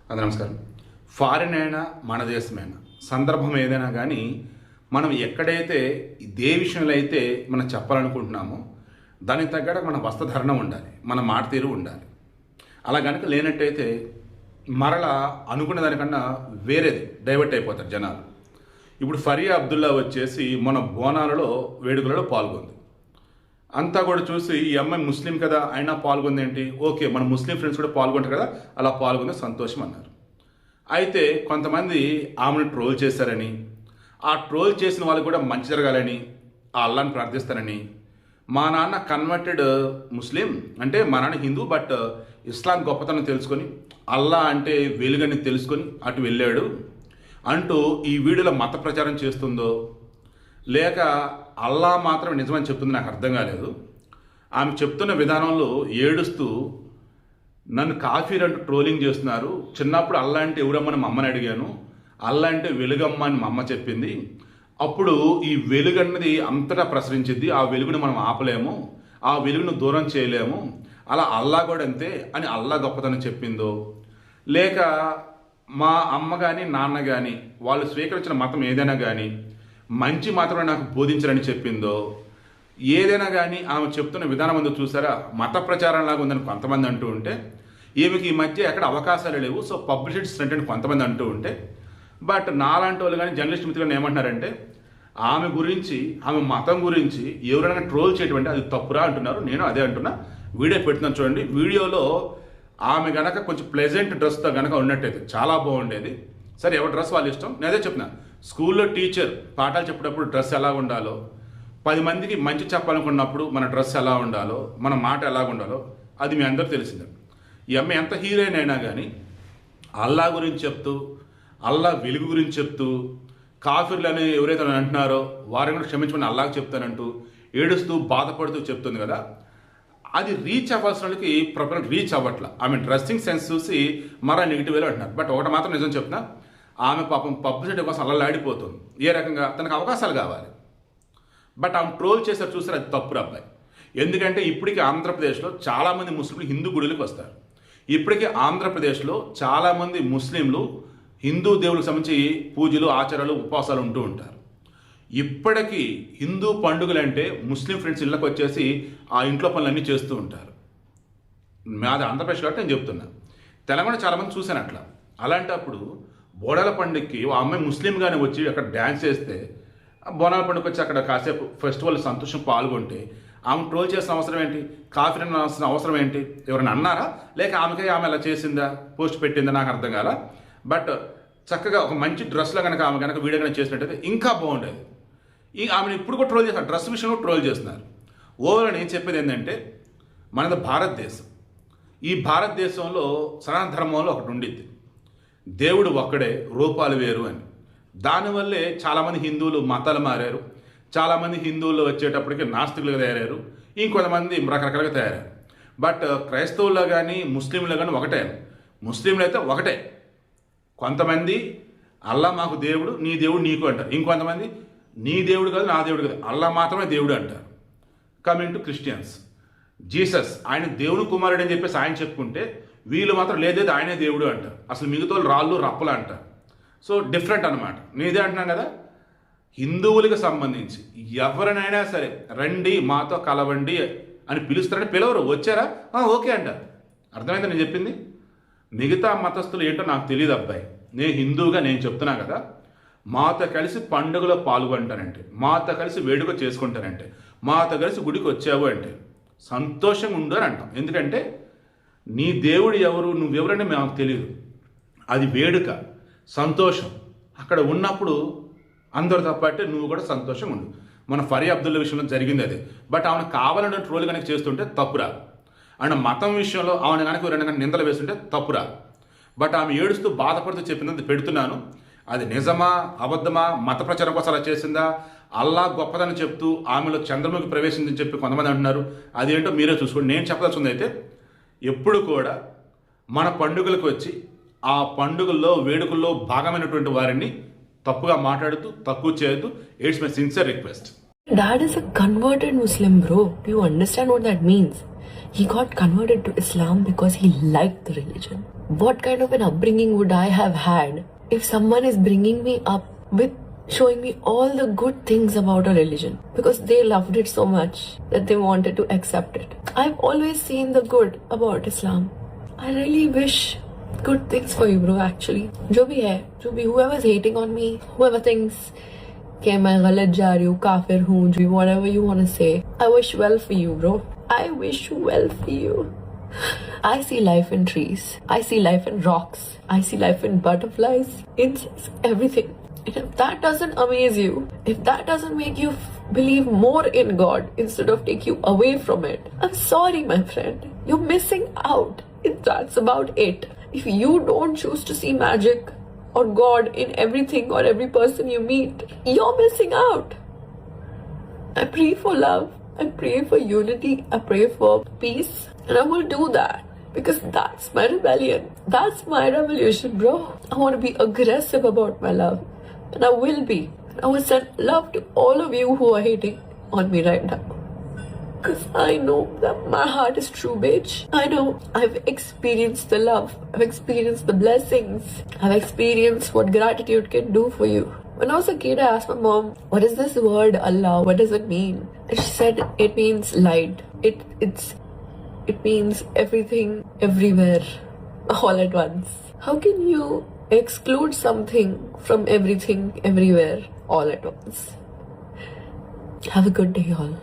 నమస్కారం. ఫారిన్ అయినా మన దేశమైనా సందర్భం ఏదైనా కానీ మనం ఎక్కడైతే ఏ విషయంలో అయితే మనం చెప్పాలనుకుంటున్నామో దానికి తగ్గట్టు మన వస్త్రధరణ ఉండాలి, మన మాట తీరు ఉండాలి. అలా కనుక లేనట్టయితే మరలా అనుకున్న దానికన్నా వేరేది డైవర్ట్ అయిపోతారు జనాలు. ఇప్పుడు ఫరియా అబ్దుల్లా వచ్చేసి మన బోనాలలో వేడుకలలో పాల్గొంది. అంతా కూడా చూసి ఈ అమ్మాయి ముస్లిం కదా అయినా పాల్గొంది ఏంటి, ఓకే మన ముస్లిం ఫ్రెండ్స్ కూడా పాల్గొంటారు కదా, అలా పాల్గొంది సంతోషం అన్నారు. అయితే కొంతమంది ఆమెను ట్రోల్ చేశారని, ఆ ట్రోల్ చేసిన వాళ్ళకి కూడా మంచి జరగాలని ఆ అల్లాని ప్రార్థిస్తారని, మా నాన్న కన్వర్టెడ్ ముస్లిం అంటే మా నాన్న హిందూ బట్ ఇస్లాం గొప్పతనం తెలుసుకొని అల్లా అంటే వెలుగని తెలుసుకొని అటు వెళ్ళాడు అంటూ ఈ వీడియోలో మత ప్రచారం చేస్తుందో లేక అల్లా మాత్రం నిజమని చెప్తుంది నాకు అర్థం కాలేదు. ఆమె చెప్తున్న విధానంలో ఏడుస్తూ నన్ను కాఫీర్ అంటూ ట్రోలింగ్ చేస్తున్నారు, చిన్నప్పుడు అల్లా అంటే ఎవరమ్మని మా అమ్మని అడిగాను, అల్లా అంటే వెలుగమ్మ అని మా అమ్మ చెప్పింది, అప్పుడు ఈ వెలుగు అన్నది అంతటా ప్రసరించింది, ఆ వెలుగును మనం ఆపలేము, ఆ వెలుగును దూరం చేయలేము, అలా అల్లా కూడా అంతే అని అల్లా గొప్పతనం చెప్పిందో లేక మా అమ్మ కానీ నాన్న కానీ వాళ్ళు స్వీకరించిన మతం ఏదైనా కానీ మంచి మాత్రమే నాకు బోధించాలని చెప్పిందో ఏదైనా కానీ ఆమె చెప్తున్న విధానం ఉందో చూసారా, మత ప్రచారంలాగా ఉందని కొంతమంది అంటూ ఉంటే ఈమెకి ఈ మధ్య ఎక్కడ అవకాశాలు లేవు, సో పబ్లిసిటీ స్టంట్ అని కొంతమంది అంటూ ఉంటే, బట్ నాలాంటి వాళ్ళు కానీ జర్నలిస్ట్ మిత్రులు ఏమంటున్నారంటే ఆమె గురించి ఆమె మతం గురించి ఎవరైనా ట్రోల్ చేయడం అంటే అది తప్పురా అంటున్నారు. నేను అదే అంటున్నా, వీడియో పెడుతున్నాను చూడండి. వీడియోలో ఆమె గనక కొంచెం ప్లెజెంట్ డ్రెస్తో గనక ఉన్నట్టయితే చాలా బాగుండేది. సరే ఎవరి డ్రెస్ వాళ్ళు ఇష్టం, నేను అదే చెప్తున్నా. స్కూల్లో టీచర్ పాఠాలు చెప్పేటప్పుడు డ్రెస్ ఎలా ఉండాలో, 10 మందికి మంచి చెప్పాలనుకున్నప్పుడు మన డ్రెస్ ఎలా ఉండాలో, మన మాట ఎలా ఉండాలో అది మీ అందరూ తెలిసిందే. ఈ అమ్మాయి ఎంత హీరోయిన్ అయినా కానీ అల్లా గురించి చెప్తూ అల్లా వెలుగు గురించి చెప్తూ కాఫీర్లు అని ఎవరైతే అంటున్నారో వారిని కూడా క్షమించమని అల్లాకు చెప్తానంటూ ఏడుస్తూ బాధపడుతూ చెప్తుంది కదా, అది రీచ్ అవ్వాల్సిన వాళ్ళకి ప్రాపర్ రీచ్ అవ్వట్ల. ఆమె డ్రెస్సింగ్ సెన్స్ చూసి మరా నెగిటివ్ వేలో అంటున్నారు. బట్ ఒకటి మాత్రం నిజం చెప్తున్నా, ఆమె పాపం పబ్లిసిటీ కోసం అల్లలాడిపోతుంది. ఏ రకంగా తనకు అవకాశాలు కావాలి, బట్ ఆమె ట్రోల్ చేశారు చూసారు, అది తప్పు అబ్బాయి. ఎందుకంటే ఇప్పటికీ ఆంధ్రప్రదేశ్లో చాలామంది ముస్లింలు హిందూ గుడులకు వస్తారు. ఇప్పటికీ ఆంధ్రప్రదేశ్లో చాలామంది ముస్లింలు హిందూ దేవులకు సంబంధించి పూజలు ఆచారాలు ఉపవాసాలు ఉంటూ ఉంటారు. ఇప్పటికీ హిందూ పండుగలు అంటే ముస్లిం ఫ్రెండ్స్ ఇళ్ళకి వచ్చేసి ఆ ఇంట్లో పనులన్నీ చేస్తూ ఉంటారు. మాది ఆంధ్రప్రదేశ్ కాబట్టి నేను చెప్తున్నా. తెలంగాణ చాలామంది చూశాను అట్లా. అలాంటప్పుడు బోనాల పండుగకి ఆ అమ్మాయి ముస్లింగానే వచ్చి అక్కడ డ్యాన్స్ చేస్తే, బోనాల పండుగ వచ్చి అక్కడ కాసేపు ఫెస్టివల్ సంతోషం పాల్గొంటే ఆమె ట్రోల్ చేసిన అవసరం ఏంటి, కాఫీ అనాల్సిన అవసరం ఏంటి? ఎవరైనా అన్నారా లేక ఆమెకే ఆమె అలా చేసిందా, పోస్ట్ పెట్టిందా, నాకు అర్థం కాల. బట్ చక్కగా ఒక మంచి డ్రెస్లో కనుక ఆమె కనుక వీడియో కనుక చేసినట్టయితే ఇంకా బాగుండేది. ఈ ఆమెను ఇప్పుడు కూడా ట్రోల్ చేస్తున్నారు, డ్రెస్ విషయంలో ట్రోల్ చేస్తున్నారు. ఓవరాల్ నేను చెప్పేది ఏంటంటే మనది భారతదేశం. ఈ భారతదేశంలో సనాతన ధర్మంలో ఒకటి ఉండిద్ది, దేవుడు ఒక్కడే రూపాలు వేరు అని. దానివల్లే చాలామంది హిందువులు మతాలు మారారు, చాలామంది హిందువులు వచ్చేటప్పటికి నాస్తికులుగా తయారయ్యారు, ఇంకొంతమంది రకరకాలుగా తయారయ్యారు. బట్ క్రైస్తవుల్లో కానీ ముస్లింలో కానీ ఒకటే, ముస్లింలు అయితే ఒకటే. కొంతమంది అల్లా మాకు దేవుడు, నీ దేవుడు నీకు అంటారు. ఇంకొంతమంది నీ దేవుడు కాదు నా దేవుడు కాదు, అల్లా మాత్రమే దేవుడు అంటారు. కమింగ్ టు క్రిస్టియన్స్, జీసస్ ఆయన దేవుని కుమారుడు అని చెప్పేసి ఆయన చెప్పుకుంటే వీళ్ళు మాత్రం లేదేది ఆయనే దేవుడు అంటారు. అసలు మిగతా రాళ్ళు రప్పలు అంటారు. సో డిఫరెంట్ అనమాట. నేనే అంటున్నాను కదా, హిందువులకు సంబంధించి ఎవరినైనా సరే రండి మాతో కలవండి అని పిలుస్తారని పిలవరు, వచ్చారా ఓకే అంటారు. అర్థమైందా నేను చెప్పింది? మిగతా మతస్థులు ఏంటో నాకు తెలియదు అబ్బాయి. నేను హిందువుగా నేను చెప్తున్నా కదా, మాతో కలిసి పండుగలో పాల్గొంటానంటే, మాతో కలిసి వేడుక చేసుకుంటానంటే, మాతో కలిసి గుడికి వచ్చావు అంటే సంతోషంగా ఉండు అని అంటాం. ఎందుకంటే నీ దేవుడు ఎవరు, నువ్వెవరని మాకు తెలియదు. అది వేడుక, సంతోషం. అక్కడ ఉన్నప్పుడు అందరు తప్పట్టే నువ్వు కూడా సంతోషంగా ఉండు. మన ఫరియా అబ్దుల్లా విషయంలో జరిగింది అదే. బట్ ఆమెను కావాలని ట్రోల్ కనుక చేస్తుంటే తప్పురా. అండ్ మతం విషయంలో ఆమెను కనుక ఎవరైనా నిందలు వేస్తుంటే తప్పురా. బట్ ఆమె ఏడుస్తూ బాధపడుతూ చెప్పింది పెడుతున్నాను. అది నిజమా అబద్ధమా, మత ప్రచారం కోసం అలా చేసిందా, అల్లా గొప్పదని చెప్తూ ఆమెలో చంద్రముఖి ప్రవేశిందని చెప్పి కొంతమంది అంటున్నారు. అదేంటో మీరే చూసుకోండి. నేను చెప్పదలుచుకుంది అయితే ఎప్పుడు కూడా మన పండుగలకు వచ్చి ఆ పండుగల్లో వేడుకల్లో భాగమైనటువంటి వారిని తప్పుగా మాట్లాడుతూ తక్కువ చేయొద్దు. It's my sincere request. Dad is a converted Muslim, bro. Do you understand what that means? He got converted to Islam because he liked the religion. What kind of an upbringing would I have had if someone is bringing me up with showing me all the good things about a religion because they loved it so much that they wanted to accept it? I've always seen the good about Islam. I really wish good things for you, bro, actually. जो भी है, whoever's hating on me, whoever thinks कि मैं गलत जा रही हूँ, काफिर हूँ, whatever you want to say, I wish well for you, bro. I wish well for you. I see life in trees. I see life in rocks. I see life in butterflies, insects, everything. And if that doesn't amaze you, if that doesn't make you believe more in God instead of take you away from it, I'm sorry, my friend. You're missing out. That's about it. If you don't choose to see magic or God in everything or every person you meet, you're missing out. I pray for love. I pray for unity. I pray for peace. And I will do that because that's my rebellion. That's my revolution, bro. I want to be aggressive about my love. And I will be. I will send love to all of you who are hating on me right now. Because I know that my heart is true, bitch. I know I've experienced the love. I've experienced the blessings. I've experienced what gratitude can do for you. When I was a kid, I asked my mom, what is this word Allah? What does it mean? And she said it means light. It means everything, everywhere, all at once. How can you exclude something from everything, everywhere, all at once? Have a good day, all.